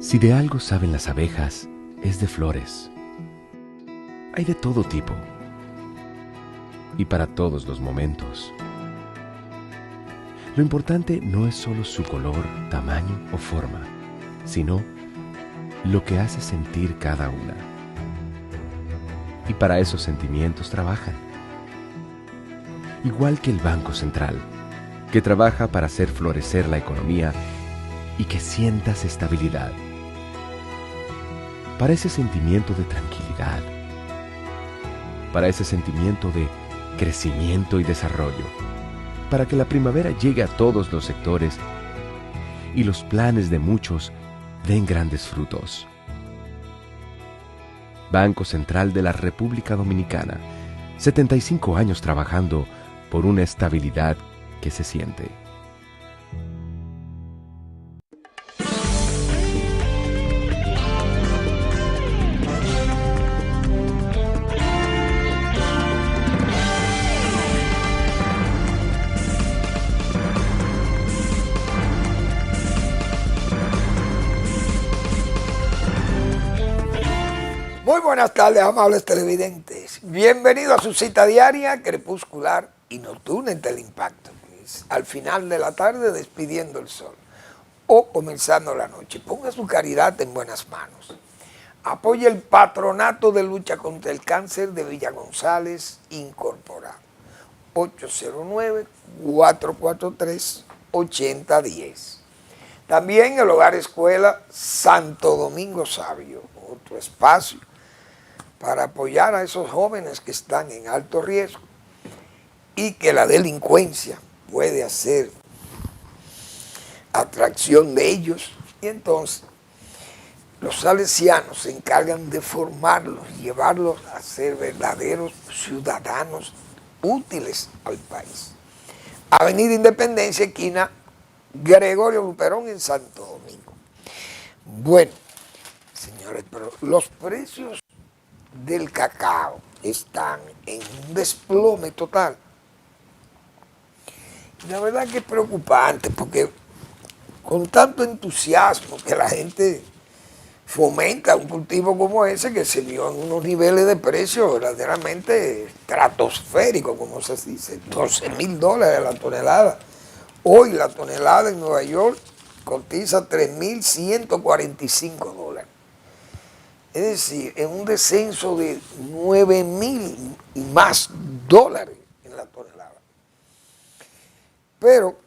Si de algo saben las abejas, es de flores. Hay de todo tipo y para todos los momentos. Lo importante no es solo su color, tamaño o forma, sino lo que hace sentir cada una. Y para esos sentimientos trabajan. Igual que el Banco Central, que trabaja para hacer florecer la economía y que sientas estabilidad. Para ese sentimiento de tranquilidad, para ese sentimiento de crecimiento y desarrollo, para que la primavera llegue a todos los sectores y los planes de muchos den grandes frutos. Banco Central de la República Dominicana, 75 años trabajando por una estabilidad que se siente. Muy buenas tardes, amables televidentes. Bienvenidos a su cita diaria, crepuscular y nocturna en Teleimpacto. Al final de la tarde, despidiendo el sol o comenzando la noche. Ponga su caridad en buenas manos. Apoye el Patronato de Lucha contra el Cáncer de Villa González Incorporado. 809-443-8010. También el Hogar Escuela Santo Domingo Sabio, otro espacio para apoyar a esos jóvenes que están en alto riesgo y que la delincuencia puede hacer atracción de ellos. Y entonces los salesianos se encargan de formarlos, llevarlos a ser verdaderos ciudadanos útiles al país. Avenida Independencia, esquina Gregorio Luperón en Santo Domingo. Bueno, señores, pero los precios del cacao están en un desplome total. La verdad que es preocupante porque con tanto entusiasmo que la gente fomenta un cultivo como ese, que se vio en unos niveles de precio verdaderamente estratosféricos, como se dice, $12,000 la tonelada. Hoy la tonelada en Nueva York cotiza $3,145. Es decir, en un descenso de $9,000 y más en la tonelada. Pero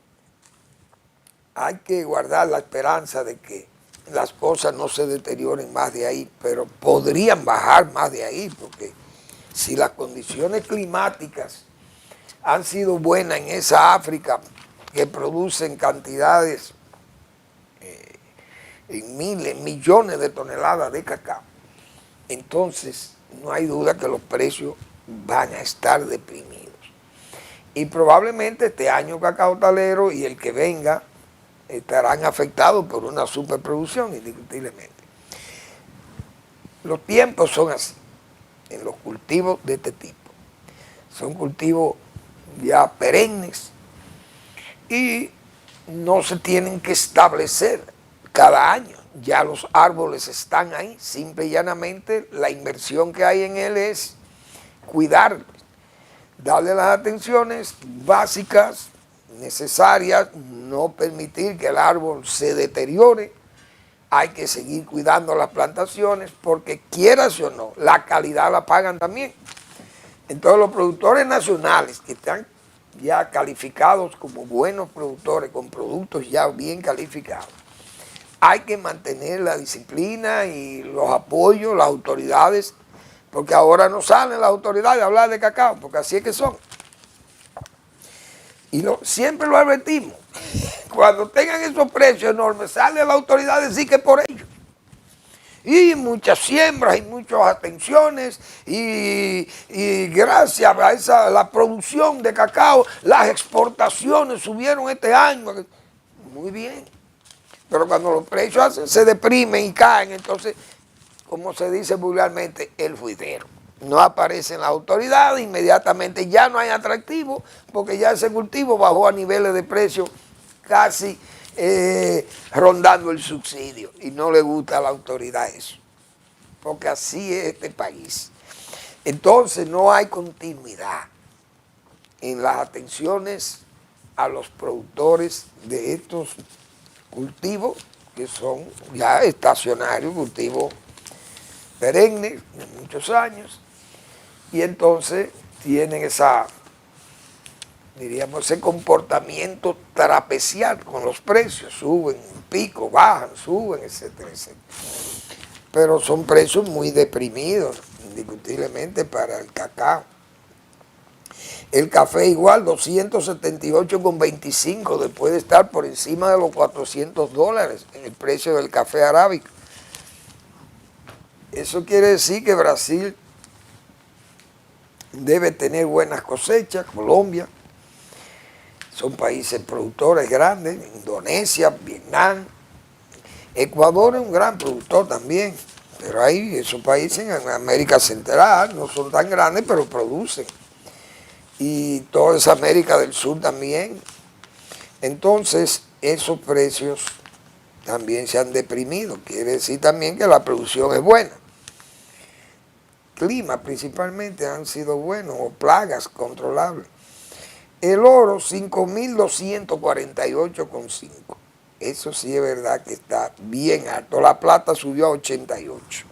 hay que guardar la esperanza de que las cosas no se deterioren más de ahí, pero podrían bajar más de ahí, porque si las condiciones climáticas han sido buenas en esa África, que producen cantidades en miles, millones de toneladas de cacao, entonces no hay duda que los precios van a estar deprimidos. Y probablemente este año cacautalero y el que venga estarán afectados por una superproducción, indiscutiblemente. Los tiempos son así, en los cultivos de este tipo. Son cultivos ya perennes y no se tienen que establecer cada año. Ya los árboles están ahí, simple y llanamente la inversión que hay en él es cuidarlos, darle las atenciones básicas, necesarias, no permitir que el árbol se deteriore. Hay que seguir cuidando las plantaciones porque quieras o no, la calidad la pagan también. Entonces los productores nacionales que están ya calificados como buenos productores, con productos ya bien calificados, hay que mantener la disciplina y los apoyos, las autoridades, porque ahora no salen las autoridades a hablar de cacao, porque así es que son. Y siempre lo advertimos, cuando tengan esos precios enormes, sale la autoridad a decir que es por ellos. Y muchas siembras y muchas atenciones y gracias a la producción de cacao, las exportaciones subieron este año. Muy bien. Pero cuando los precios se deprimen y caen, entonces, como se dice vulgarmente, el juidero. No aparecen las autoridades, inmediatamente ya no hay atractivo, porque ya ese cultivo bajó a niveles de precio casi rondando el subsidio y no le gusta a la autoridad eso, porque así es este país. Entonces no hay continuidad en las atenciones a los productores de estos cultivos que son ya estacionarios, cultivos perennes de muchos años, y entonces tienen diríamos, ese comportamiento trapecial con los precios, suben un pico, bajan, suben, etcétera, etcétera. Pero son precios muy deprimidos, indiscutiblemente, para el cacao. El café igual, 278,25, después de estar por encima de los $400 en el precio del café arábico. Eso quiere decir que Brasil debe tener buenas cosechas, Colombia, son países productores grandes, Indonesia, Vietnam, Ecuador es un gran productor también, pero hay esos países en América Central, no son tan grandes, pero producen. Y toda esa América del Sur también. Entonces, esos precios también se han deprimido. Quiere decir también que la producción es buena. Clima principalmente han sido buenos, o plagas controlables. El oro, 5.248,5. Eso sí es verdad que está bien alto. La plata subió a 88.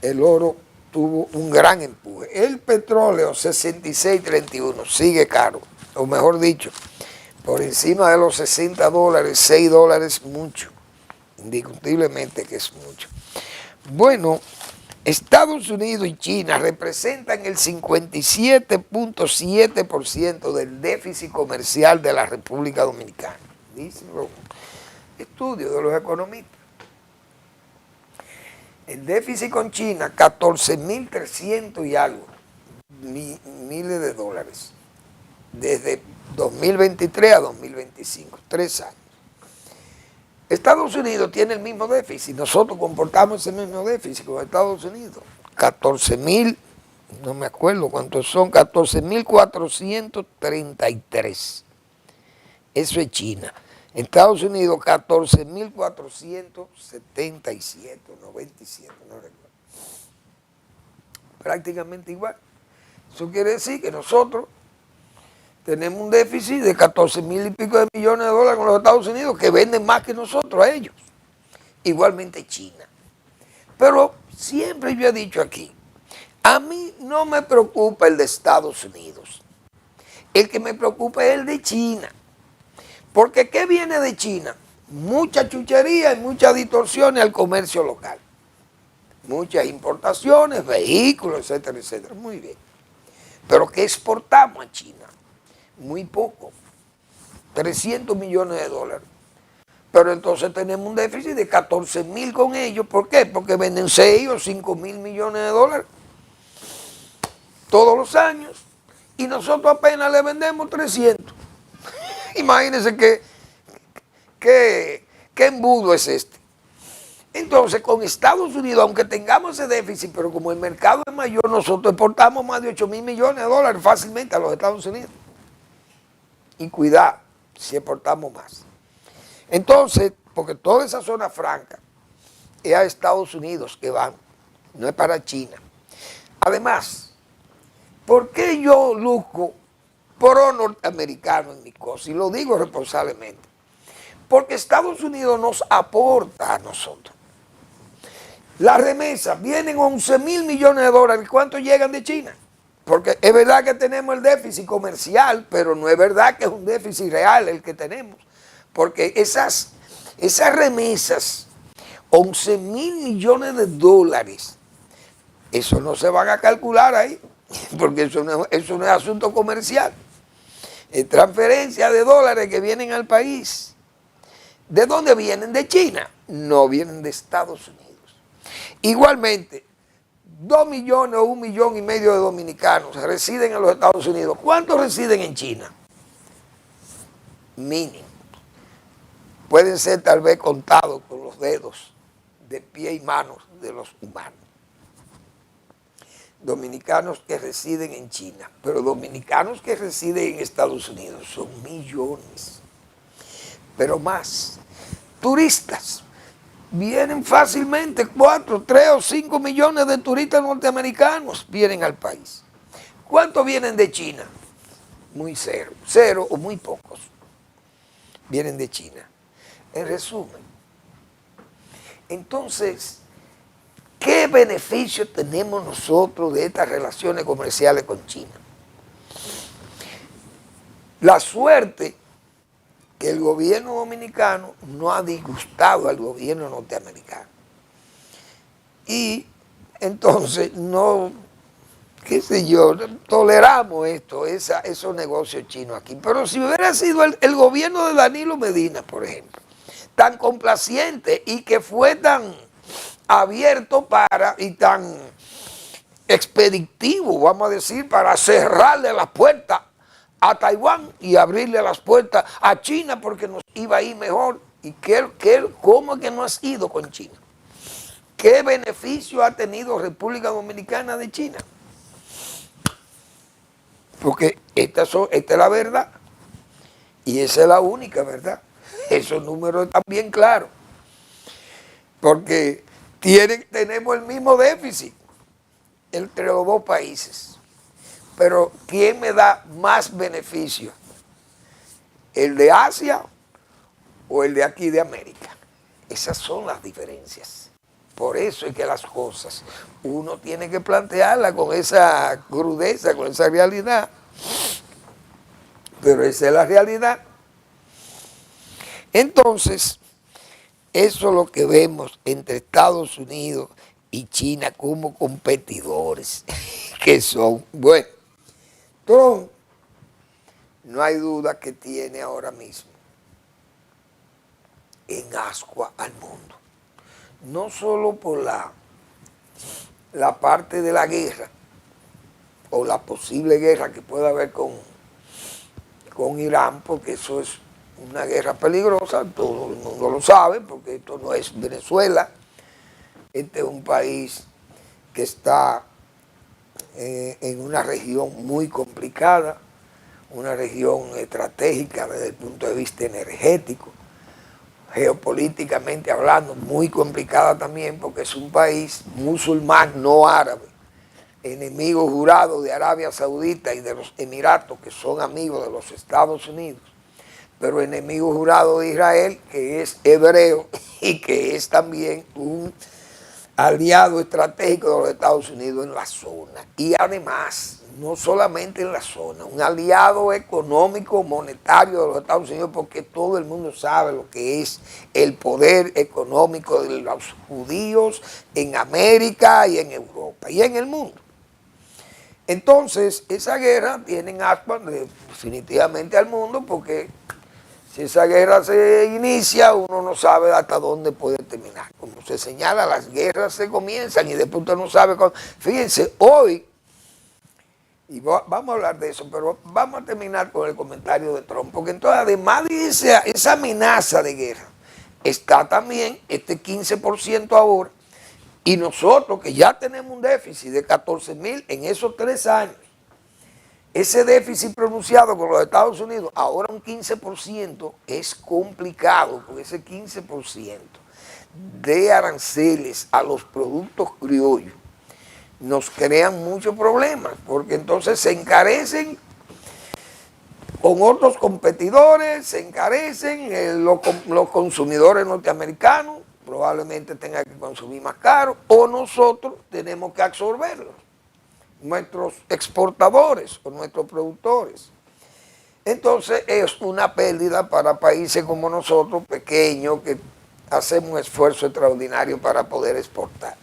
El oro tuvo un gran empuje. El petróleo, 66.31, sigue caro. O mejor dicho, por encima de los $60, $6 mucho. Indiscutiblemente que es mucho. Bueno, Estados Unidos y China representan el 57.7% del déficit comercial de la República Dominicana. Dicen los estudios de los economistas. El déficit con China, 14.300 y algo miles de dólares, desde 2023 a 2025, 3 años. Estados Unidos tiene el mismo déficit, nosotros comportamos el mismo déficit con Estados Unidos, 14.000, no me acuerdo cuántos son, 14.433, eso es China. Estados Unidos, 14.477, 97, no recuerdo. Prácticamente igual. Eso quiere decir que nosotros tenemos un déficit de 14.000 y pico de millones de dólares con los Estados Unidos, que venden más que nosotros a ellos. Igualmente China. Pero siempre yo he dicho aquí, a mí no me preocupa el de Estados Unidos. El que me preocupa es el de China. Porque ¿qué viene de China? Mucha chuchería y muchas distorsiones al comercio local. Muchas importaciones, vehículos, etcétera, etcétera. Muy bien. Pero ¿qué exportamos a China? Muy poco. 300 millones de dólares. Pero entonces tenemos un déficit de 14.000 con ellos. ¿Por qué? Porque venden 6 o 5.000 millones de dólares todos los años. Y nosotros apenas le vendemos 300. Imagínense qué embudo es este. Entonces, con Estados Unidos, aunque tengamos ese déficit, pero como el mercado es mayor, nosotros exportamos más de 8.000 millones de dólares fácilmente a los Estados Unidos. Y cuidado, si exportamos más. Entonces, porque toda esa zona franca es a Estados Unidos que van, no es para China. Además, ¿por qué yo luzco pro norteamericano en mi cosa? Y lo digo responsablemente. Porque Estados Unidos nos aporta a nosotros. Las remesas vienen 11.000 millones de dólares. ¿Cuántos llegan de China? Porque es verdad que tenemos el déficit comercial, pero no es verdad que es un déficit real el que tenemos. Porque esas remesas, 11.000 millones de dólares, eso no se van a calcular ahí, porque eso no es asunto comercial. Es transferencia de dólares que vienen al país. ¿De dónde vienen? De China. No vienen de Estados Unidos. Igualmente, 2 millones o 1,5 millones de dominicanos residen en los Estados Unidos. ¿Cuántos residen en China? Mínimo. Pueden ser tal vez contados con los dedos de pie y manos de los humanos. Dominicanos que residen en China, pero dominicanos que residen en Estados Unidos son millones. pero más. Turistas. Vienen fácilmente 4, 3 o 5 millones de turistas norteamericanos vienen al país. ¿Cuántos vienen de China? Muy cero, cero o muy pocos vienen de China. En resumen, entonces, ¿qué beneficio tenemos nosotros de estas relaciones comerciales con China? La suerte que el gobierno dominicano no ha disgustado al gobierno norteamericano. Y entonces no, qué sé yo, toleramos esos negocios chinos aquí. Pero si hubiera sido el gobierno de Danilo Medina, por ejemplo, tan complaciente y que fue tan abierto y tan expeditivo, vamos a decir, para cerrarle las puertas a Taiwán y abrirle las puertas a China porque nos iba a ir mejor. ¿Y cómo es que no has ido con China? ¿Qué beneficio ha tenido República Dominicana de China? Porque esta es la verdad y esa es la única verdad. Esos números están bien claros porque tenemos el mismo déficit entre los dos países. Pero ¿quién me da más beneficio? ¿El de Asia o el de aquí de América? Esas son las diferencias. Por eso es que las cosas uno tiene que plantearlas con esa crudeza, con esa realidad. Pero esa es la realidad. Entonces, eso es lo que vemos entre Estados Unidos y China como competidores que son. Bueno, Trump, no hay duda que tiene ahora mismo en ascua al mundo. No solo por la parte de la guerra o la posible guerra que pueda haber con Irán, porque eso es una guerra peligrosa, todo el mundo lo sabe, porque esto no es Venezuela, este es un país que está en una región muy complicada, una región estratégica desde el punto de vista energético, geopolíticamente hablando, muy complicada también porque es un país musulmán, no árabe, enemigo jurado de Arabia Saudita y de los Emiratos, que son amigos de los Estados Unidos, pero enemigo jurado de Israel, que es hebreo y que es también un aliado estratégico de los Estados Unidos en la zona. Y además, no solamente en la zona, un aliado económico, monetario de los Estados Unidos, porque todo el mundo sabe lo que es el poder económico de los judíos en América y en Europa y en el mundo. Entonces, esa guerra tiene ascuas definitivamente al mundo, porque si esa guerra se inicia, uno no sabe hasta dónde puede terminar. Como se señala, las guerras se comienzan y después usted no sabe cuándo. Fíjense, hoy, y vamos a hablar de eso, pero vamos a terminar con el comentario de Trump, porque entonces además de esa amenaza de guerra, está también este 15% ahora, y nosotros que ya tenemos un déficit de 14,000 en esos 3 años, ese déficit pronunciado con los Estados Unidos, ahora un 15%, es complicado, porque ese 15% de aranceles a los productos criollos nos crean muchos problemas, porque entonces se encarecen con otros competidores, se encarecen los consumidores norteamericanos, probablemente tengan que consumir más caro, o nosotros tenemos que absorberlos, nuestros exportadores o nuestros productores. Entonces es una pérdida para países como nosotros, pequeños, que hacemos un esfuerzo extraordinario para poder exportar.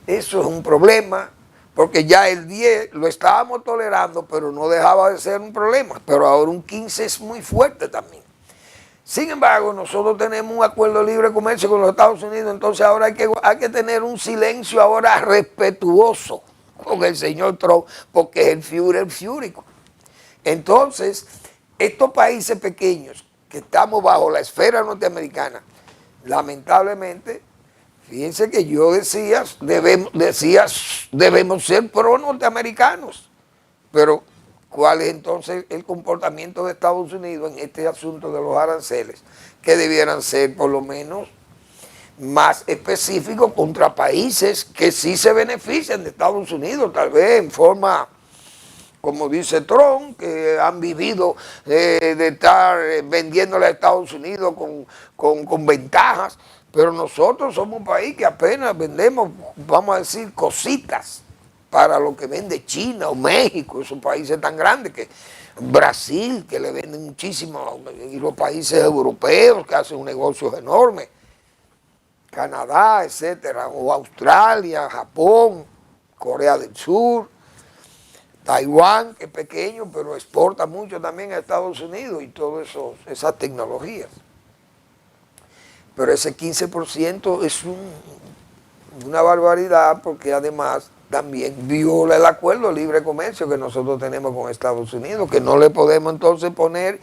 Eso es un problema, porque ya el 10 lo estábamos tolerando, pero no dejaba de ser un problema, pero ahora un 15 es muy fuerte también. Sin embargo, nosotros tenemos un acuerdo de libre comercio con los Estados Unidos, entonces ahora hay que tener un silencio ahora respetuoso con el señor Trump, porque es el Führer fúrico. Entonces, estos países pequeños que estamos bajo la esfera norteamericana, lamentablemente, fíjense que yo debemos ser pro norteamericanos, pero cuál es entonces el comportamiento de Estados Unidos en este asunto de los aranceles, que debieran ser por lo menos más específicos contra países que sí se benefician de Estados Unidos, tal vez en forma, como dice Trump, que han vivido de estar vendiéndole a Estados Unidos con ventajas, pero nosotros somos un país que apenas vendemos, vamos a decir, cositas para lo que vende China o México, esos países tan grandes, que Brasil, que le venden muchísimo, y los países europeos que hacen negocios enormes, Canadá, etcétera, o Australia, Japón, Corea del Sur, Taiwán, que es pequeño, pero exporta mucho también a Estados Unidos y todas esas tecnologías. Pero ese 15% es una barbaridad, porque además también viola el acuerdo de libre comercio que nosotros tenemos con Estados Unidos, que no le podemos entonces poner,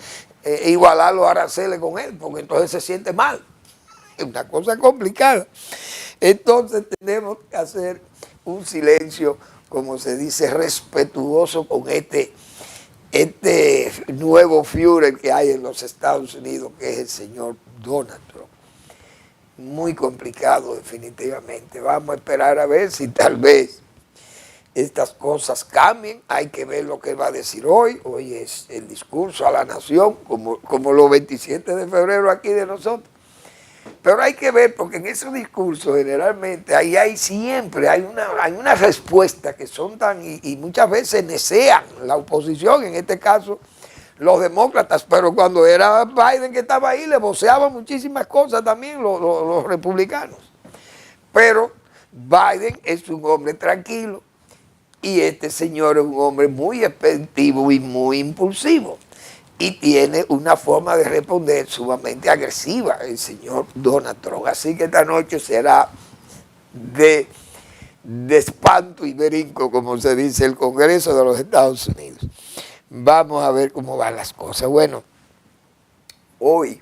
igualar los aranceles con él, porque entonces se siente mal. Es una cosa complicada. Entonces tenemos que hacer un silencio, como se dice, respetuoso con este nuevo Führer que hay en los Estados Unidos, que es el señor Donald Trump. Muy complicado definitivamente. Vamos a esperar a ver si tal vez estas cosas cambien. Hay que ver lo que él va a decir hoy. Hoy es el discurso a la nación, como los 27 de febrero aquí de nosotros. Pero hay que ver, porque en esos discursos generalmente ahí siempre hay una respuesta que son tan, y muchas veces necean la oposición, en este caso los demócratas, pero cuando era Biden que estaba ahí le voceaban muchísimas cosas también los republicanos. Pero Biden es un hombre tranquilo y este señor es un hombre muy expeditivo y muy impulsivo. Y tiene una forma de responder sumamente agresiva el señor Donald Trump. Así que esta noche será de espanto y brinco, como se dice, el Congreso de los Estados Unidos. Vamos a ver cómo van las cosas. Bueno, hoy,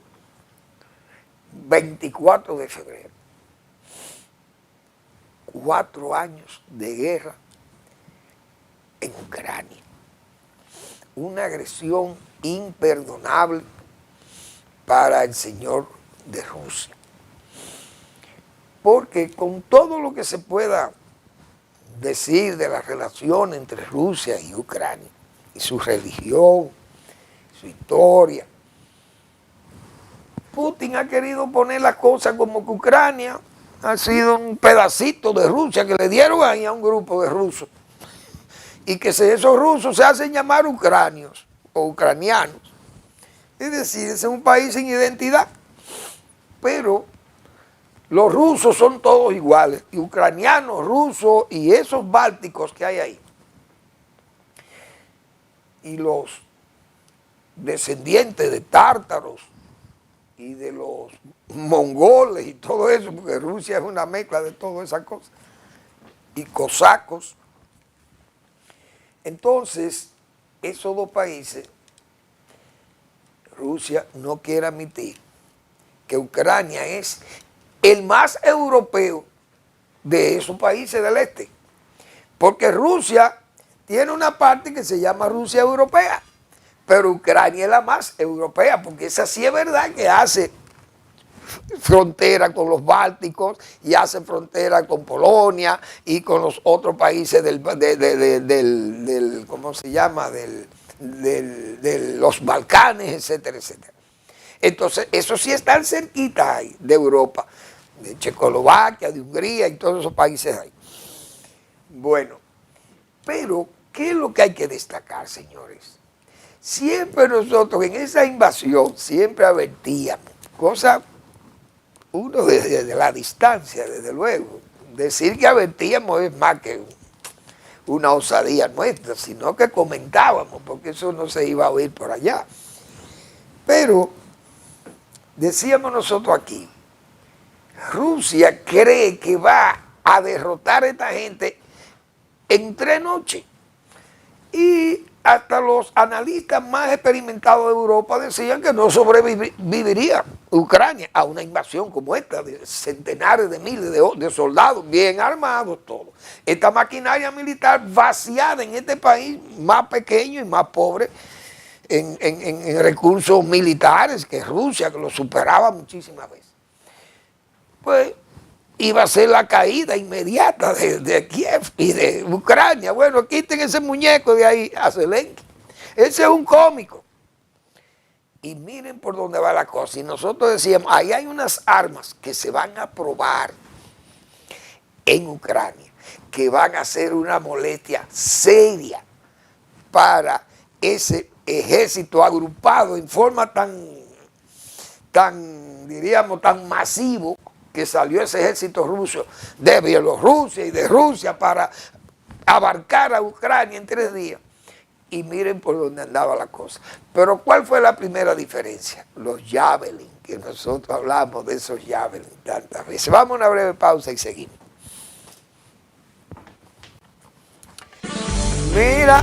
24 de febrero, 4 años de guerra en Ucrania. Una agresión imperdonable para el señor de Rusia. Porque con todo lo que se pueda decir de la relación entre Rusia y Ucrania, y su religión, su historia, Putin ha querido poner las cosas como que Ucrania ha sido un pedacito de Rusia que le dieron ahí a un grupo de rusos, y que esos rusos se hacen llamar ucranios o ucranianos. Es decir, es un país sin identidad. Pero los rusos son todos iguales, y ucranianos, rusos y esos bálticos que hay ahí. Y los descendientes de tártaros y de los mongoles y todo eso, porque Rusia es una mezcla de todas esas cosas, y cosacos. Entonces, esos dos países, Rusia no quiere admitir que Ucrania es el más europeo de esos países del este, porque Rusia tiene una parte que se llama Rusia europea, pero Ucrania es la más europea, porque esa sí es verdad que hace frontera con los bálticos y hace frontera con Polonia y con los otros países ¿cómo se llama? De los Balcanes, etcétera, etcétera. Entonces, eso sí están cerquita ahí de Europa, de Checoslovaquia, de Hungría y todos esos países ahí. Bueno, pero ¿qué es lo que hay que destacar, señores? Siempre nosotros en esa invasión siempre advertíamos, cosa uno desde la distancia, desde luego. Decir que advertíamos es más que una osadía nuestra, sino que comentábamos, porque eso no se iba a oír por allá. Pero decíamos nosotros aquí, Rusia cree que va a derrotar a esta gente en 3 noches. Y hasta los analistas más experimentados de Europa decían que no sobreviviría Ucrania a una invasión como esta, de centenares de miles de soldados bien armados, todos. Esta maquinaria militar vaciada en este país más pequeño y más pobre en recursos militares que Rusia, que lo superaba muchísimas veces. Pues iba a ser la caída inmediata de Kiev y de Ucrania. Bueno, quiten ese muñeco de ahí a Zelensky. Ese es un cómico. Y miren por dónde va la cosa. Y nosotros decíamos, ahí hay unas armas que se van a probar en Ucrania, que van a ser una molestia seria para ese ejército agrupado en forma diríamos, tan masivo que salió ese ejército ruso de Bielorrusia y de Rusia para abarcar a Ucrania en 3 días. Y miren por dónde andaba la cosa. Pero ¿cuál fue la primera diferencia? Los Javelin, que nosotros hablamos de esos Javelin tantas veces. Vamos a una breve pausa y seguimos. Mira.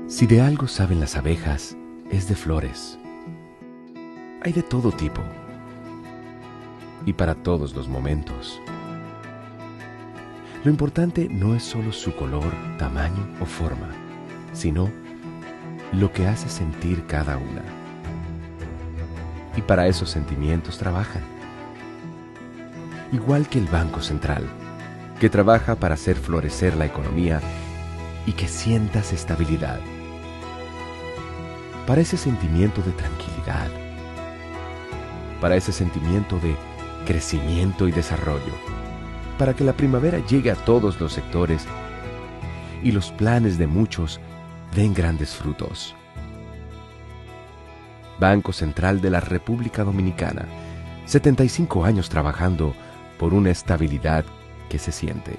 Si de algo saben las abejas, es de flores. Hay de todo tipo y para todos los momentos. Lo importante no es solo su color, tamaño o forma, sino lo que hace sentir cada una. Y para esos sentimientos trabajan. Igual que el Banco Central, que trabaja para hacer florecer la economía y que sientas estabilidad. Para ese sentimiento de tranquilidad, para ese sentimiento de crecimiento y desarrollo, para que la primavera llegue a todos los sectores y los planes de muchos den grandes frutos. Banco Central de la República Dominicana, 75 años trabajando por una estabilidad que se siente.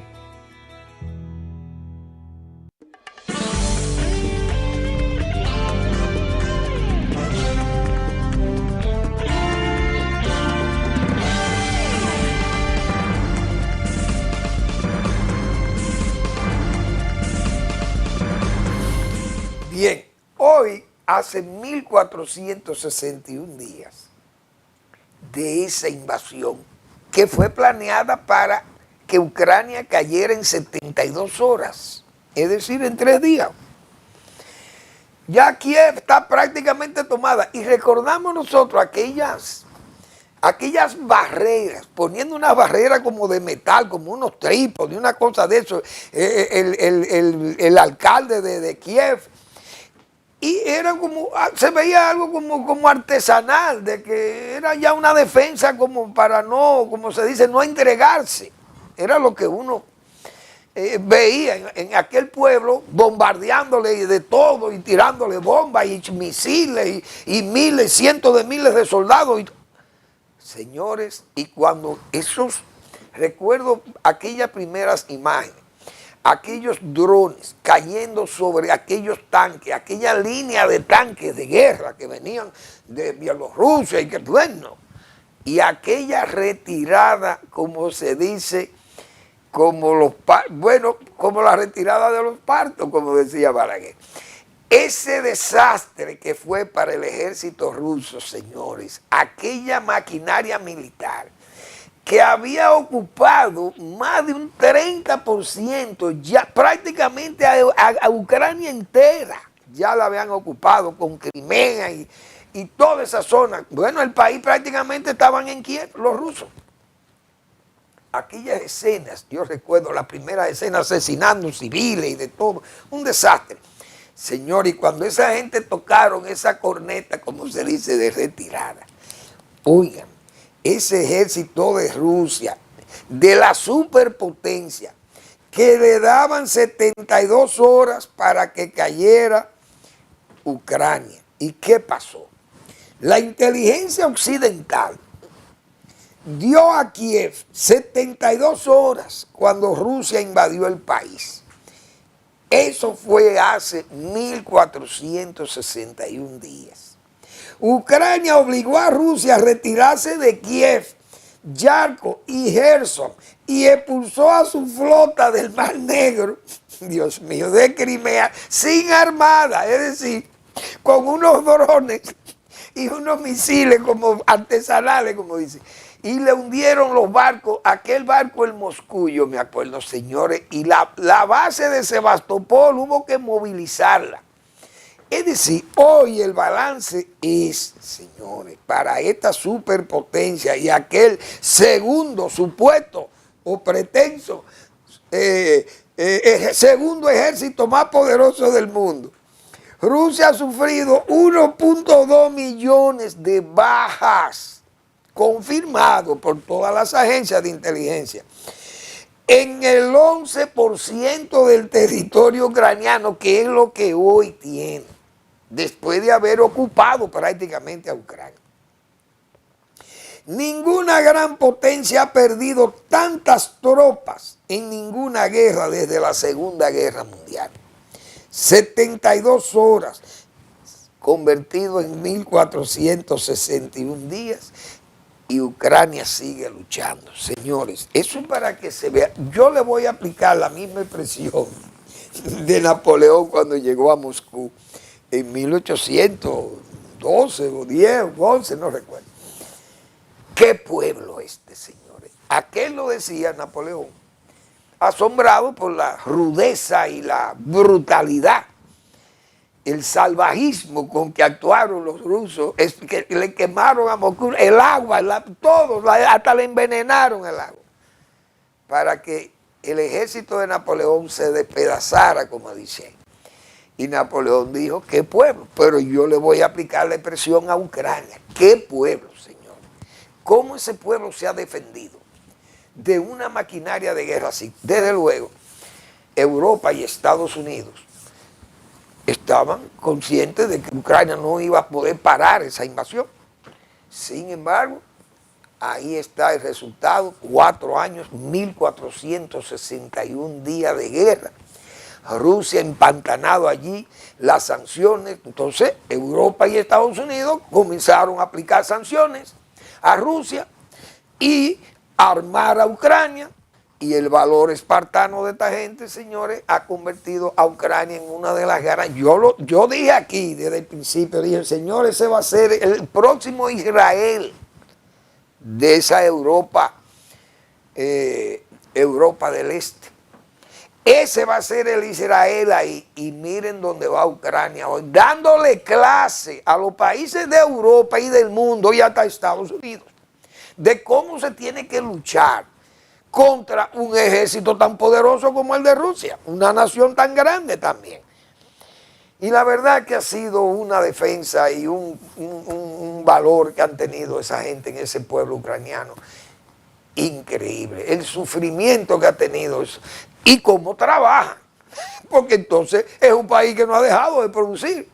Bien, hoy hace 1461 días de esa invasión que fue planeada para que Ucrania cayera en 72 horas, es decir, en 3 días. Ya Kiev está prácticamente tomada y recordamos nosotros aquellas barreras, poniendo una barrera como de metal, como unos trípodes, una cosa de eso, el alcalde de Kiev. Y era como, se veía algo como artesanal, de que era ya una defensa como para no, como se dice, no entregarse. Era lo que uno veía en aquel pueblo, bombardeándole de todo y tirándole bombas y misiles y miles, cientos de miles de soldados. Señores, y cuando recuerdo aquellas primeras imágenes, aquellos drones cayendo sobre aquellos tanques, aquella línea de tanques de guerra que venían de Bielorrusia y que bueno, y aquella retirada, como se dice, como la retirada de los partos, como decía Balaguer. Ese desastre que fue para el ejército ruso, señores, aquella maquinaria militar que había ocupado más de un 30%, ya prácticamente a Ucrania entera, ya la habían ocupado con Crimea y toda esa zona. Bueno, el país prácticamente estaban en Kiev, los rusos. aquellas escenas, yo recuerdo la primera escena asesinando civiles y de todo, un desastre. Señor, y cuando esa gente tocaron esa corneta, como se dice, de retirada, oigan, ese ejército de Rusia, de la superpotencia, que le daban 72 horas para que cayera Ucrania. ¿Y qué pasó? La inteligencia occidental dio a Kiev 72 horas cuando Rusia invadió el país. Eso fue hace 1461 días. Ucrania obligó a Rusia a retirarse de Kiev, Yarkov y Gerson y expulsó a su flota del Mar Negro, Dios mío, de Crimea, sin armada, es decir, con unos drones y unos misiles como artesanales, como dice. Y le hundieron los barcos, aquel barco el Moscú, yo me acuerdo, señores, y la base de Sebastopol hubo que movilizarla. Es decir, hoy el balance es, señores, para esta superpotencia y aquel segundo supuesto o pretenso segundo ejército más poderoso del mundo. Rusia ha sufrido 1.2 millones de bajas, confirmado por todas las agencias de inteligencia, en el 11% del territorio ucraniano, que es lo que hoy tiene, después de haber ocupado prácticamente a Ucrania. Ninguna gran potencia ha perdido tantas tropas en ninguna guerra desde la Segunda Guerra Mundial. 72 horas, convertido en 1461 días, y Ucrania sigue luchando. Señores, eso es para que se vea. Yo le voy a aplicar la misma expresión de Napoleón cuando llegó a Moscú en 1812 o 10 o 11, no recuerdo. ¿Qué pueblo este, señores? Aquel lo decía Napoleón, asombrado por la rudeza y la brutalidad, el salvajismo con que actuaron los rusos, es que le quemaron a Moscú el agua, hasta le envenenaron el agua, para que el ejército de Napoleón se despedazara, como dicen. Y Napoleón dijo, ¿qué pueblo? Pero yo le voy a aplicar la expresión a Ucrania. ¿Qué pueblo, señor? ¿Cómo ese pueblo se ha defendido de una maquinaria de guerra así? Desde luego, Europa y Estados Unidos estaban conscientes de que Ucrania no iba a poder parar esa invasión. Sin embargo, ahí está el resultado, 4 años, 1461 días de guerra. Rusia empantanado allí, las sanciones. Entonces, Europa y Estados Unidos comenzaron a aplicar sanciones a Rusia y armar a Ucrania. Y el valor espartano de esta gente, señores, ha convertido a Ucrania en una de las guerras. Yo dije aquí desde el principio, dije, señores, ese va a ser el próximo Israel de esa Europa, Europa del Este. Ese va a ser el Israel ahí. Y miren dónde va Ucrania hoy, dándole clase a los países de Europa y del mundo y hasta Estados Unidos, de cómo se tiene que luchar contra un ejército tan poderoso como el de Rusia, una nación tan grande también. Y la verdad que ha sido una defensa y un valor que han tenido esa gente en ese pueblo ucraniano increíble. El sufrimiento que ha tenido eso, y cómo trabajan, porque entonces es un país que no ha dejado de producir.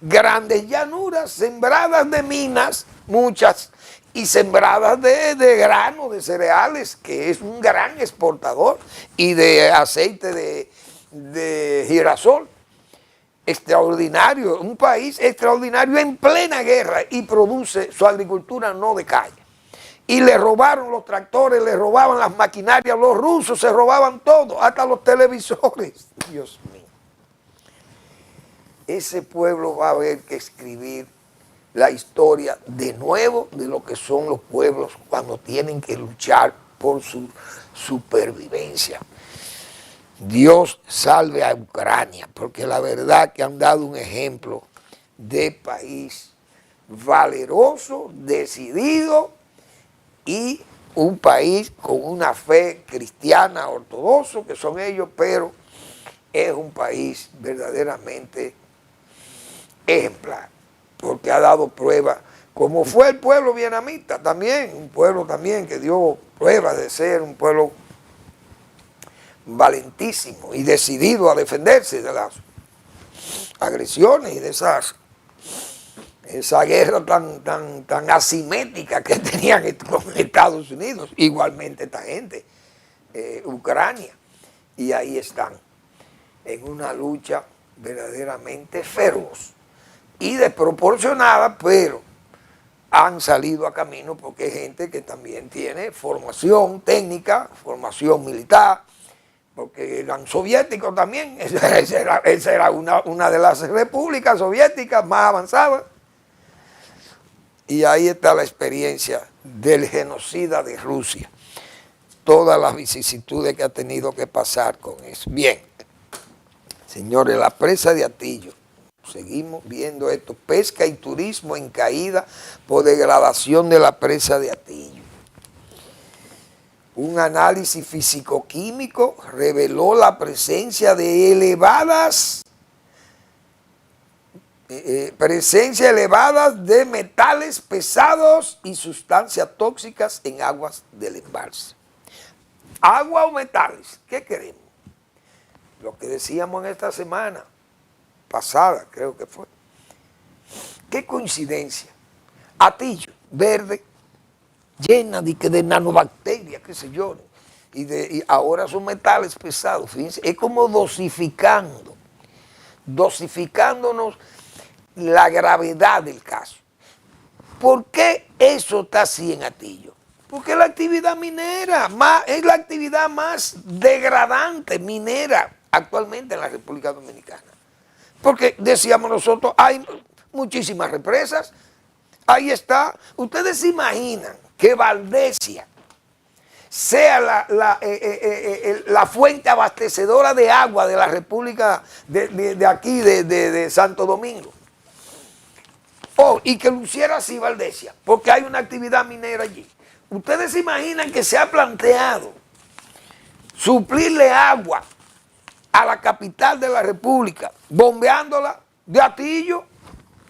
Grandes llanuras sembradas de minas, muchas, y sembradas de grano, de cereales, que es un gran exportador, y de aceite de girasol. Extraordinario, un país extraordinario en plena guerra, y produce, su agricultura no decae. Y le robaron los tractores, le robaban las maquinarias, los rusos se robaban todo, hasta los televisores. Dios mío. Ese pueblo va a haber que escribir la historia de nuevo de lo que son los pueblos cuando tienen que luchar por su supervivencia. Dios salve a Ucrania, porque la verdad que han dado un ejemplo de país valeroso, decidido y un país con una fe cristiana ortodoxa, que son ellos, pero es un país verdaderamente ejemplar, porque ha dado prueba, como fue el pueblo vietnamita también, un pueblo también que dio prueba de ser un pueblo valentísimo y decidido a defenderse de las agresiones y de esa guerra tan asimétrica que tenían con Estados Unidos, igualmente esta gente, Ucrania, y ahí están, en una lucha verdaderamente feroz y desproporcionada, pero han salido a camino porque hay gente que también tiene formación técnica, formación militar, porque eran soviéticos también, esa era una de las repúblicas soviéticas más avanzadas. Y ahí está la experiencia del genocida de Rusia, todas las vicisitudes que ha tenido que pasar con eso. Bien, señores, la presa de Atillo, seguimos viendo esto, pesca y turismo en caída por degradación de la presa de Atillo. Un análisis físico-químico reveló la presencia de elevadas de metales pesados y sustancias tóxicas en aguas del embalse. ¿Agua o metales? ¿Qué queremos? Lo que decíamos en esta semana pasada, creo que fue. ¿Qué coincidencia? Atillo, verde, llena de nanobacterias, qué sé yo, y ahora son metales pesados, fíjense, es como dosificándonos la gravedad del caso. ¿Por qué eso está así en Atillo? Porque la actividad minera es la actividad más degradante minera actualmente en la República Dominicana. Porque decíamos nosotros, hay muchísimas represas, ahí está. Ustedes se imaginan que Valdesia sea la fuente abastecedora de agua de la República de aquí, de Santo Domingo. Y que luciera así Valdesia, porque hay una actividad minera allí. Ustedes se imaginan que se ha planteado suplirle agua a la capital de la República, bombeándola de Atillo.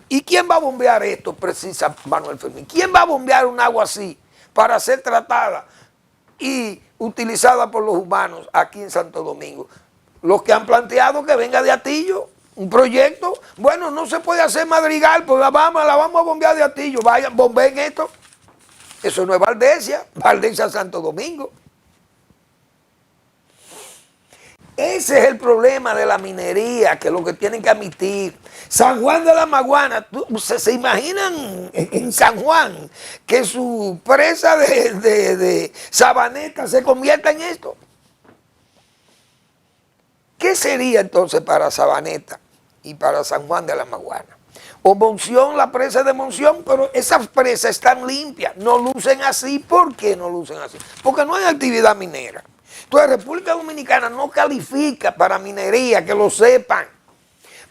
¿Y quién va a bombear esto? Precisa Manuel Fermín. ¿Quién va a bombear un agua así para ser tratada y utilizada por los humanos aquí en Santo Domingo? Los que han planteado que venga de Atillo un proyecto, bueno, no se puede hacer Madrigal, pues la vamos a bombear de Atillo, vayan, bombeen esto. Eso no es Valdesia, Valdesia Santo Domingo. Ese es el problema de la minería, que es lo que tienen que admitir. San Juan de la Maguana, ¿se imaginan en San Juan que su presa de Sabaneta se convierta en esto? ¿Qué sería entonces para Sabaneta y para San Juan de la Maguana? O Monción, la presa de Monción, pero esas presas están limpias, no lucen así. ¿Por qué no lucen así? Porque no hay actividad minera. Entonces, República Dominicana no califica para minería, que lo sepan.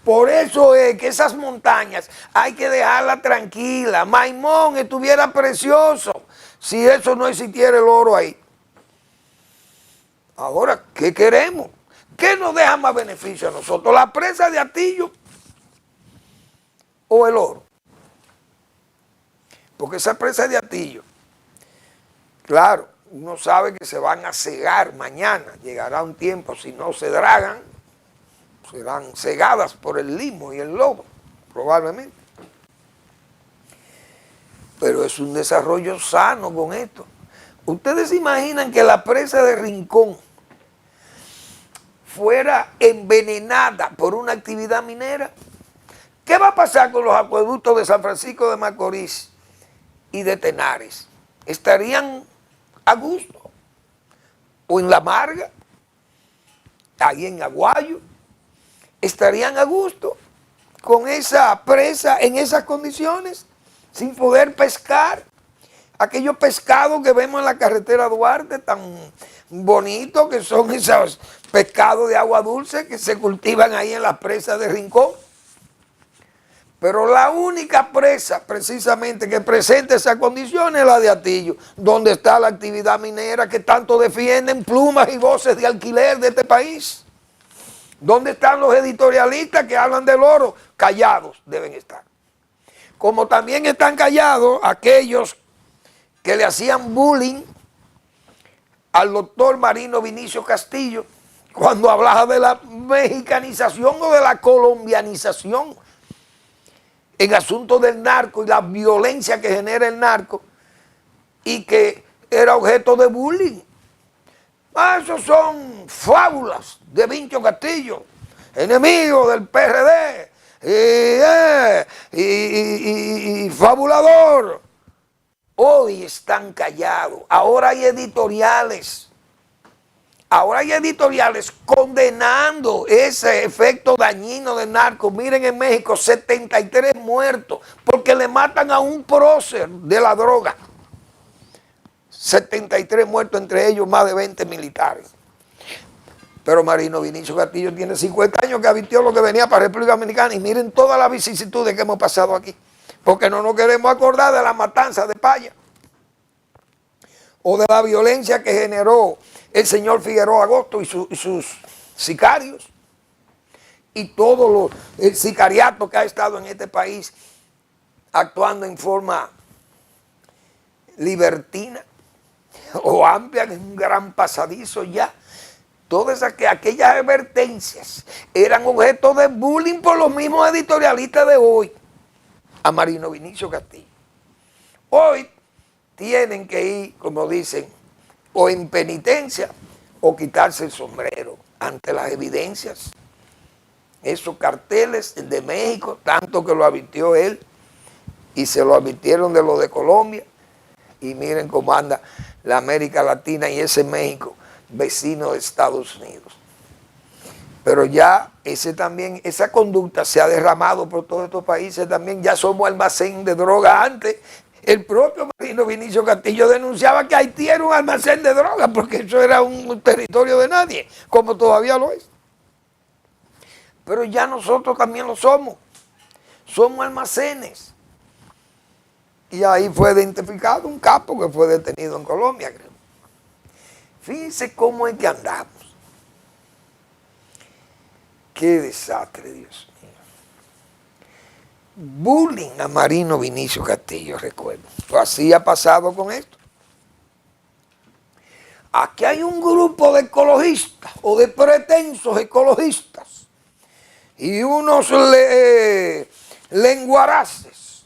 Por eso es que esas montañas hay que dejarlas tranquilas. Maimón estuviera precioso si eso no existiera el oro ahí. Ahora, ¿qué queremos? ¿Qué nos deja más beneficio a nosotros? ¿La presa de Atillo o el oro? Porque esa presa de Atillo, claro, uno sabe que se van a cegar mañana, llegará un tiempo, si no se dragan, serán cegadas por el limo y el lobo, probablemente. Pero es un desarrollo sano con esto. ¿Ustedes se imaginan que la presa de Rincón fuera envenenada por una actividad minera? ¿Qué va a pasar con los acueductos de San Francisco de Macorís y de Tenares? ¿Estarían a gusto? ¿O en La Marga? ¿Ahí en Aguayo? ¿Estarían a gusto con esa presa en esas condiciones? Sin poder pescar. Aquellos pescados que vemos en la carretera Duarte, tan bonitos, que son esos pescados de agua dulce que se cultivan ahí en las presas de Rincón. Pero la única presa precisamente que presenta esa condición es la de Atillo, donde está la actividad minera que tanto defienden plumas y voces de alquiler de este país. ¿Dónde están los editorialistas que hablan del oro? Callados deben estar. Como también están callados aquellos que le hacían bullying al doctor Marino Vinicio Castillo cuando hablaba de la mexicanización o de la colombianización en asuntos del narco y la violencia que genera el narco y que era objeto de bullying. Esos son fábulas de Vincho Castillo, enemigo del PRD y fabulador. Hoy están callados. Ahora hay editoriales. Ahora hay editoriales condenando ese efecto dañino del narco. Miren, en México 73 muertos porque le matan a un prócer de la droga. 73 muertos, entre ellos más de 20 militares. Pero Marino Vinicio Castillo tiene 50 años que advirtió lo que venía para República Dominicana. Y miren todas las vicisitudes que hemos pasado aquí. Porque no nos queremos acordar de la matanza de Paya. O de la violencia que generó el señor Figueroa Agosto y sus sicarios. Y todo el sicariato que ha estado en este país actuando en forma libertina o amplia, en un gran pasadizo ya. Todas aquellas advertencias eran objeto de bullying por los mismos editorialistas de hoy a Marino Vinicio Castillo. Hoy tienen que ir, como dicen, o en penitencia o quitarse el sombrero ante las evidencias. Esos carteles de México, tanto que lo advirtió él y se lo advirtieron de los de Colombia, y miren cómo anda la América Latina y ese México vecino de Estados Unidos. Pero ya esa conducta se ha derramado por todos estos países también. Ya somos almacén de droga. Antes el propio Marino Vinicio Castillo denunciaba que Haití era un almacén de droga porque eso era un territorio de nadie, como todavía lo es. Pero ya nosotros también lo somos. Somos almacenes. Y ahí fue identificado un capo que fue detenido en Colombia, creo. Fíjense cómo es que andamos. Qué desastre, Dios mío. Bullying a Marino Vinicio Castillo, recuerdo. Así ha pasado con esto. Aquí hay un grupo de ecologistas o de pretensos ecologistas y unos lenguaraces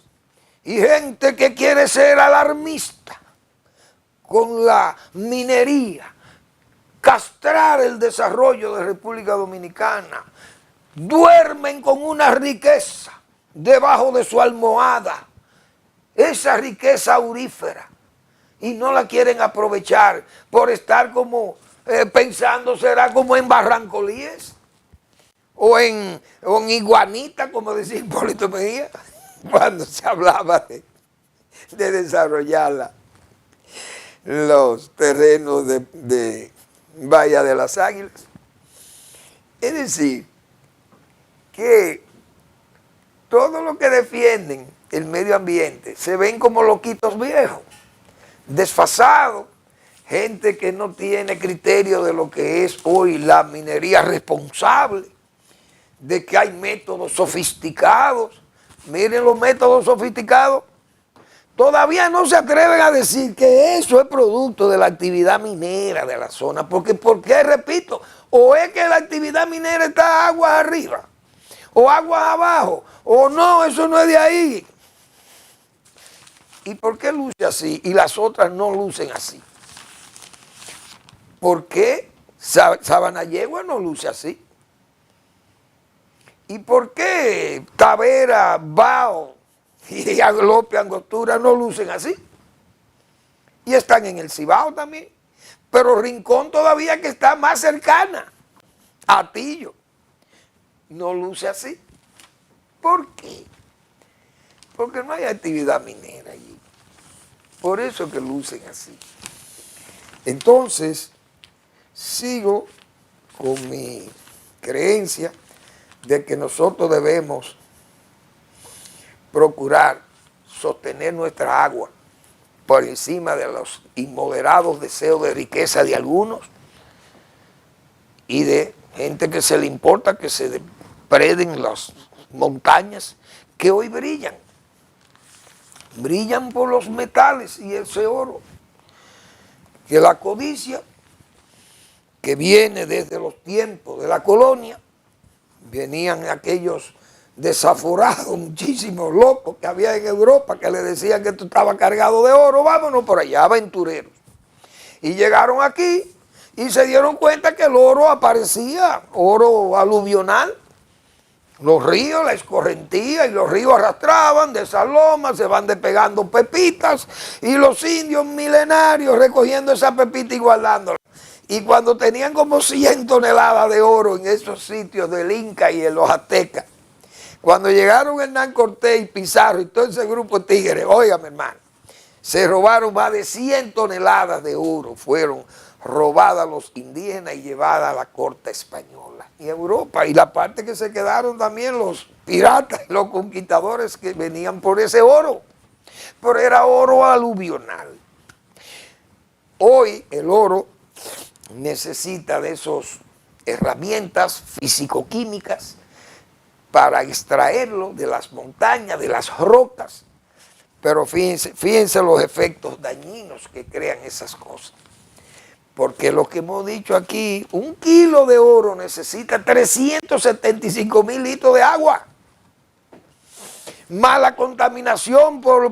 y gente que quiere ser alarmista con la minería, castrar el desarrollo de República Dominicana. Duermen con una riqueza debajo de su almohada, esa riqueza aurífera, y no la quieren aprovechar por estar como pensando será como en Barrancolíes o en Iguanita, como decía Hipólito Mejía, cuando se hablaba de desarrollar los terrenos de Bahía de las Águilas. Es decir, que todo lo que defienden el medio ambiente se ven como loquitos viejos, desfasados, gente que no tiene criterio de lo que es hoy la minería responsable, de que hay métodos sofisticados. Miren los métodos sofisticados. Todavía no se atreven a decir que eso es producto de la actividad minera de la zona, porque, repito, o es que la actividad minera está aguas arriba, o aguas abajo, o no, eso no es de ahí. ¿Y por qué luce así y las otras no lucen así? ¿Por qué Sabana Yegua no luce así? ¿Y por qué Tavera, Bao y López Angostura no lucen así? Y están en el Cibao también. Pero Rincón todavía, que está más cercana a Atillo, no luce así. ¿Por qué? Porque no hay actividad minera allí. Por eso que lucen así. Entonces, sigo con mi creencia de que nosotros debemos procurar sostener nuestra agua por encima de los inmoderados deseos de riqueza de algunos y de gente que se le importa que se depreden las montañas que hoy brillan. Brillan por los metales y ese oro. Que la codicia, que viene desde los tiempos de la colonia, venían aquellos desaforados, muchísimos locos que había en Europa que le decían que esto estaba cargado de oro, vámonos por allá, aventureros. Y llegaron aquí y se dieron cuenta que el oro aparecía, oro aluvional. Los ríos, la escorrentía y los ríos arrastraban de esas lomas, se van despegando pepitas y los indios milenarios recogiendo esa pepita y guardándola. Y cuando tenían como 100 toneladas de oro en esos sitios del Inca y en los aztecas, cuando llegaron Hernán Cortés y Pizarro y todo ese grupo de tigres, óigame hermano, se robaron más de 100 toneladas de oro, fueron robadas a los indígenas y llevadas a la corte española y Europa, y la parte que se quedaron también los piratas, los conquistadores que venían por ese oro, pero era oro aluvional. Hoy el oro necesita de esas herramientas físico-químicas para extraerlo de las montañas, de las rocas, pero fíjense los efectos dañinos que crean esas cosas. Porque lo que hemos dicho aquí, 1 kilo de oro necesita 375,000 litros de agua. Más la contaminación por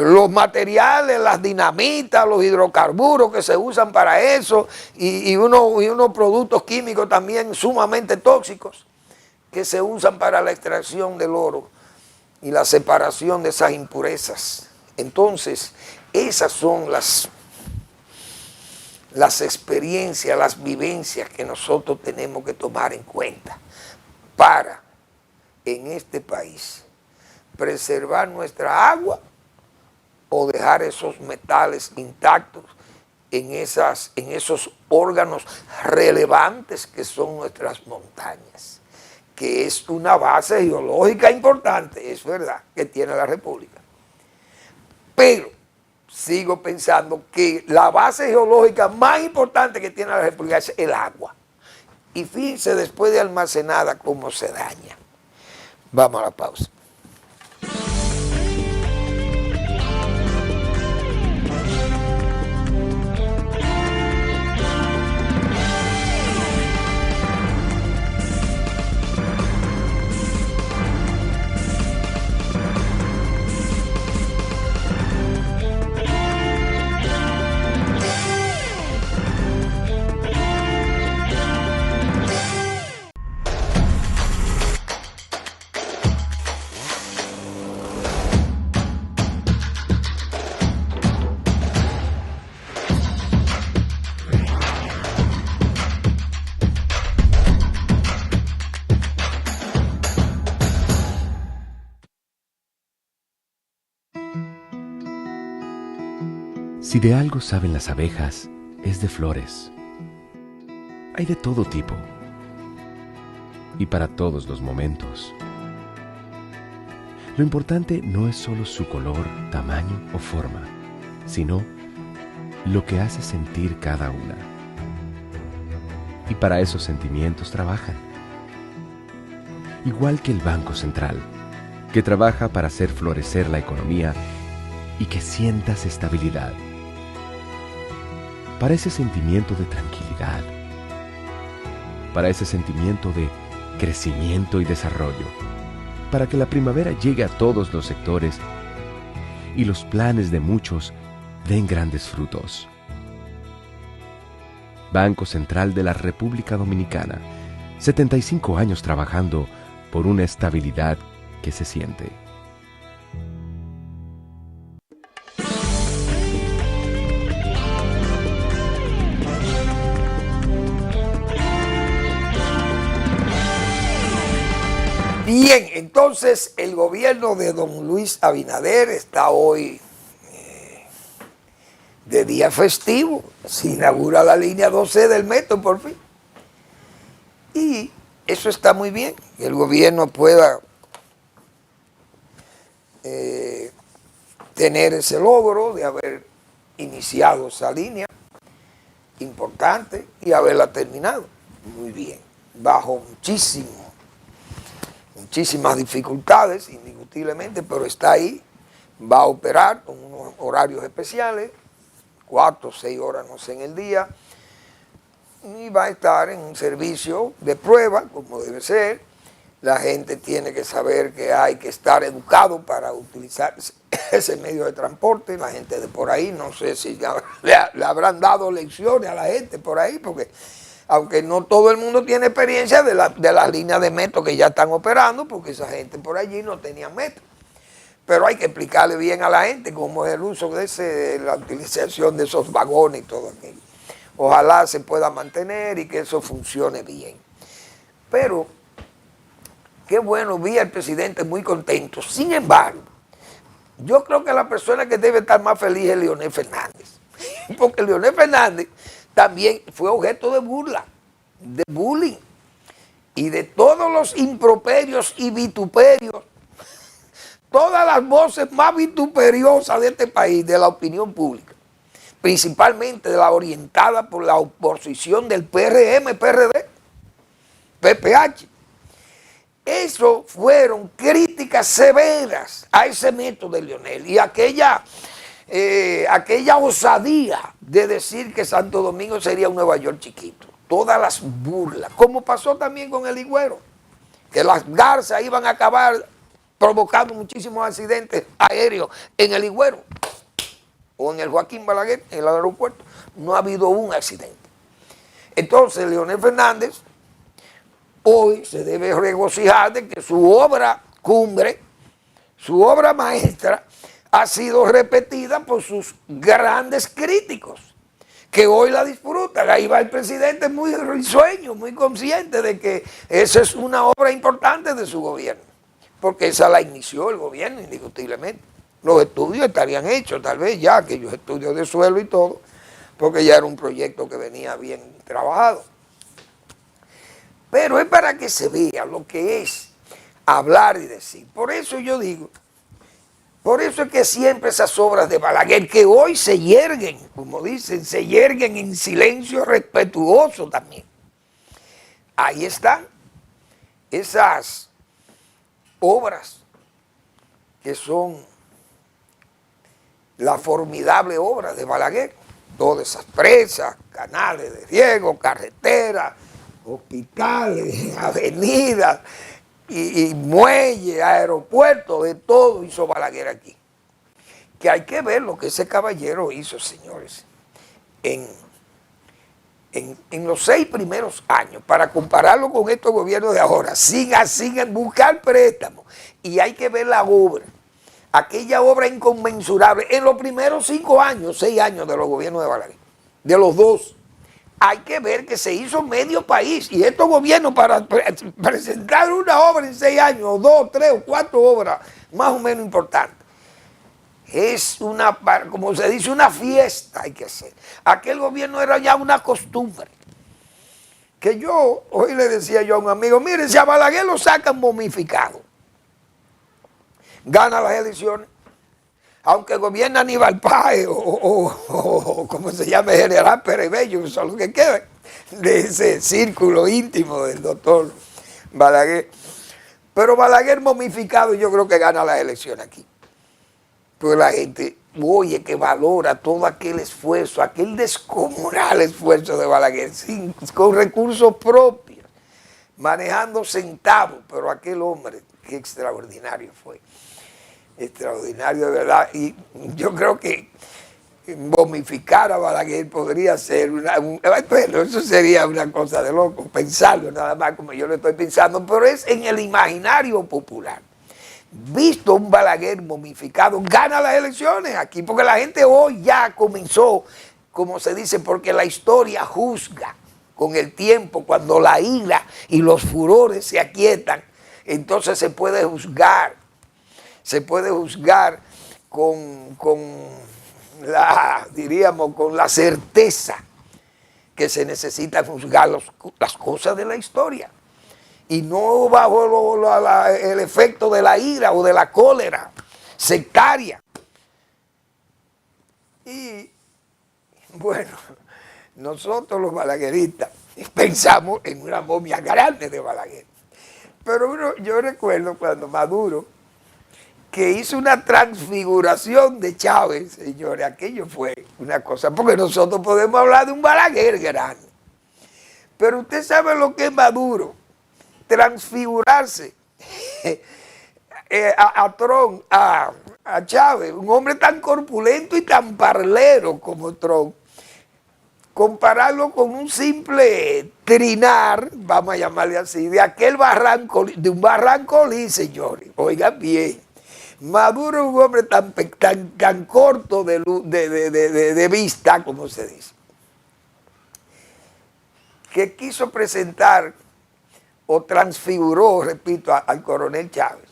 los materiales, las dinamitas, los hidrocarburos que se usan para eso y unos productos químicos también sumamente tóxicos que se usan para la extracción del oro y la separación de esas impurezas. Entonces, esas son las experiencias, las vivencias que nosotros tenemos que tomar en cuenta para, en este país, preservar nuestra agua o dejar esos metales intactos en esos órganos relevantes que son nuestras montañas, que es una base geológica importante, es verdad, que tiene la República. Pero sigo pensando que la base geológica más importante que tiene la República es el agua. Y fíjense después de almacenada cómo se daña. Vamos a la pausa. Si de algo saben las abejas, es de flores. Hay de todo tipo y para todos los momentos. Lo importante no es solo su color, tamaño o forma, sino lo que hace sentir cada una. Y para esos sentimientos trabajan. Igual que el Banco Central, que trabaja para hacer florecer la economía y que sientas estabilidad. Para ese sentimiento de tranquilidad, para ese sentimiento de crecimiento y desarrollo, para que la primavera llegue a todos los sectores y los planes de muchos den grandes frutos. Banco Central de la República Dominicana, 75 años trabajando por una estabilidad que se siente. Bien, entonces el gobierno de don Luis Abinader está hoy de día festivo. Se inaugura la línea 12 del metro por fin. Y eso está muy bien, que el gobierno pueda tener ese logro de haber iniciado esa línea importante y haberla terminado muy bien, bajo muchísimas dificultades, indiscutiblemente, pero está ahí, va a operar con unos horarios especiales, 4 o 6 horas, no sé, en el día, y va a estar en un servicio de prueba, como debe ser. La gente tiene que saber que hay que estar educado para utilizar ese medio de transporte. La gente de por ahí, no sé si le habrán dado lecciones a la gente por ahí, porque aunque no todo el mundo tiene experiencia de las líneas de metro que ya están operando, porque esa gente por allí no tenía metro. Pero hay que explicarle bien a la gente cómo es el uso de la utilización de esos vagones y todo aquello. Ojalá se pueda mantener y que eso funcione bien. Pero qué bueno, vi al presidente muy contento. Sin embargo, yo creo que la persona que debe estar más feliz es Leonel Fernández. Porque Leonel Fernández también fue objeto de burla, de bullying y de todos los improperios y vituperios, todas las voces más vituperiosas de este país, de la opinión pública, principalmente de la orientada por la oposición del PRM, PRD, PPH. Eso fueron críticas severas a ese método de Leonel y aquella osadía de decir que Santo Domingo sería un Nueva York chiquito. Todas las burlas, como pasó también con el Higüero, que las garzas iban a acabar provocando muchísimos accidentes aéreos en el Higüero o en el Joaquín Balaguer, en el aeropuerto. No ha habido un accidente. Entonces, Leonel Fernández hoy se debe regocijar de que su obra cumbre, su obra maestra, ha sido repetida por sus grandes críticos, que hoy la disfrutan. Ahí va el presidente muy risueño, muy consciente de que esa es una obra importante de su gobierno, porque esa la inició el gobierno, indiscutiblemente. Los estudios estarían hechos, tal vez ya, aquellos estudios de suelo y todo, porque ya era un proyecto que venía bien trabajado. Pero es para que se vea lo que es hablar y decir. Por eso yo digo, por eso es que siempre esas obras de Balaguer, que hoy se yerguen, como dicen, se yerguen en silencio respetuoso también. Ahí están esas obras que son la formidable obra de Balaguer. Todas esas presas, canales de riego, carreteras, hospitales, avenidas y muelles, aeropuertos, de todo hizo Balaguer aquí. Que hay que ver lo que ese caballero hizo, señores, en los 6 primeros años, para compararlo con estos gobiernos de ahora, sin buscar préstamos. Y hay que ver la obra, aquella obra inconmensurable, en los primeros 5 años, 6 años de los gobiernos de Balaguer, de los dos. Hay que ver que se hizo medio país, y estos gobiernos para presentar una obra en 6 años, o 2, 3 o 4 obras más o menos importantes, es una, como se dice, una fiesta hay que hacer. Aquel gobierno era ya una costumbre. Que yo, hoy le decía yo a un amigo, mire, si a Balaguer lo sacan momificado, gana las elecciones. Aunque gobierna Aníbal Páez o como se llama el general Pérez Bello, eso es lo que queda de ese círculo íntimo del doctor Balaguer. Pero Balaguer momificado yo creo que gana las elecciones aquí. Pues la gente, oye, que valora todo aquel esfuerzo, aquel descomunal esfuerzo de Balaguer, con recursos propios, manejando centavos, pero aquel hombre, qué extraordinario fue. Extraordinario de verdad, y yo creo que momificar a Balaguer podría ser bueno, eso sería una cosa de loco, pensarlo nada más como yo lo estoy pensando, pero es en el imaginario popular. Visto un Balaguer momificado, gana las elecciones aquí, porque la gente hoy ya comenzó, como se dice, porque la historia juzga con el tiempo, cuando la ira y los furores se aquietan, entonces se puede juzgar con la certeza que se necesita juzgar las cosas de la historia. y no bajo el efecto de la ira o de la cólera sectaria. Y bueno, nosotros los balagueristas pensamos en una momia grande de Balaguer. Pero yo recuerdo cuando Maduro, que hizo una transfiguración de Chávez, señores, aquello fue una cosa, porque nosotros podemos hablar de un Balaguer grande. Pero usted sabe lo que es Maduro, transfigurarse a Chávez, un hombre tan corpulento y tan parlero como Trump, compararlo con un simple trinar, vamos a llamarle así, de aquel barranco, de un barrancolí, señores, oigan bien. Maduro es un hombre tan corto de vista, como se dice, que quiso presentar o transfiguró, repito, al coronel Chávez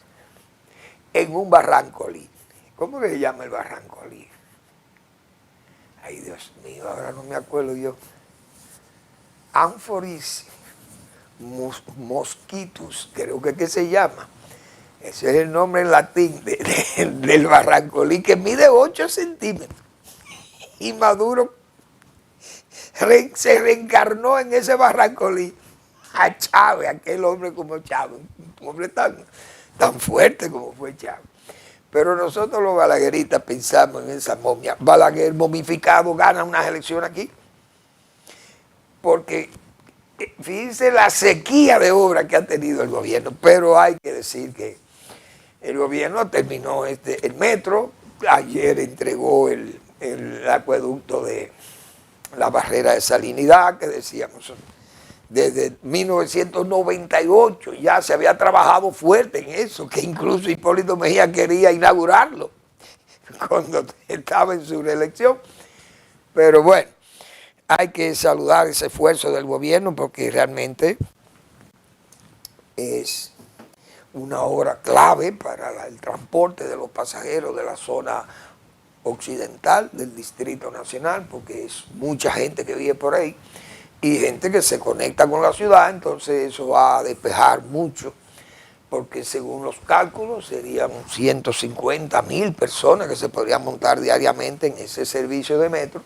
en un barrancolí. ¿Cómo que se llama el barrancolí? Ay, Dios mío, ahora no me acuerdo yo. Amphoris mosquitus, creo que se llama. Ese es el nombre en latín del barrancolí, que mide 8 centímetros. Y Maduro se reencarnó en ese barrancolí a Chávez, aquel hombre como Chávez, un hombre tan fuerte como fue Chávez. Pero nosotros los balagueristas pensamos en esa momia. Balaguer momificado gana unas elecciones aquí, porque fíjense la sequía de obra que ha tenido el gobierno, pero hay que decir que el gobierno terminó el metro, ayer entregó el acueducto de la barrera de salinidad, que decíamos, desde 1998 ya se había trabajado fuerte en eso, que incluso Hipólito Mejía quería inaugurarlo cuando estaba en su reelección. Pero bueno, hay que saludar ese esfuerzo del gobierno porque realmente es una obra clave para el transporte de los pasajeros de la zona occidental del Distrito Nacional, porque es mucha gente que vive por ahí y gente que se conecta con la ciudad, entonces eso va a despejar mucho, porque según los cálculos serían 150.000 personas que se podrían montar diariamente en ese servicio de metro,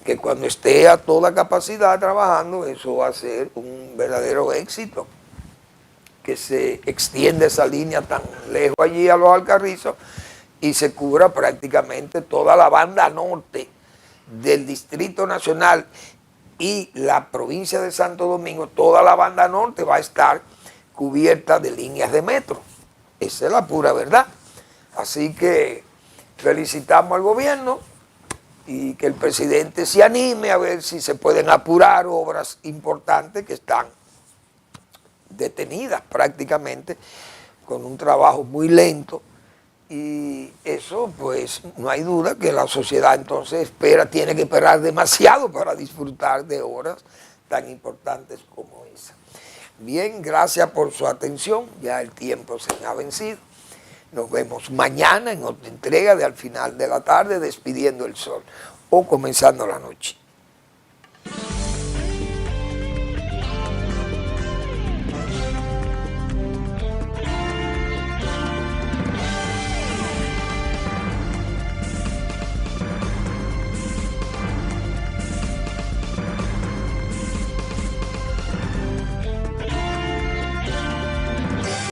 que cuando esté a toda capacidad trabajando, eso va a ser un verdadero éxito, que se extiende esa línea tan lejos allí a los Alcarrizos y se cubra prácticamente toda la banda norte del Distrito Nacional y la provincia de Santo Domingo. Toda la banda norte va a estar cubierta de líneas de metro. Esa es la pura verdad. Así que felicitamos al gobierno y que el presidente se anime a ver si se pueden apurar obras importantes que están detenidas prácticamente, con un trabajo muy lento, y eso pues no hay duda que la sociedad entonces tiene que esperar demasiado para disfrutar de horas tan importantes como esa. Bien, gracias por su atención, ya el tiempo se me ha vencido. Nos vemos mañana en otra entrega de Al Final de la Tarde, Despidiendo el Sol, o Comenzando la Noche.